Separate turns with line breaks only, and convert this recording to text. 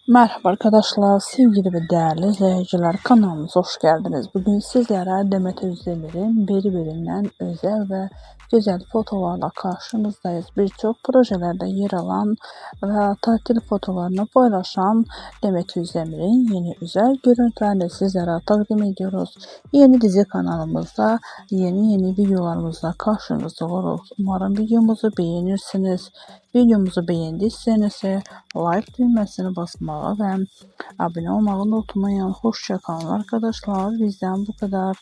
Merhaba arkadaşlar, sevgili ve değerli izleyiciler, kanalımıza hoş geldiniz. Bugün sizlere Demet Özdemir'in birbirinden özel ve güzel fotolarla karşınızdayız. Birçok projelerde yer alan ve tatil fotolarını paylaşan Demet Özdemir'in yeni özel görüntülerini sizlere takdim ediyoruz. Yeni dizi kanalımızda yeni videolarımızla karşınızda oluruz. Umarım videomuzu beğenirsiniz. Videomuzu beğendiyseniz like düğmesini basmağı ve abone olmağı unutmayın. Hoşça kalın arkadaşlar. Bizden bu kadar.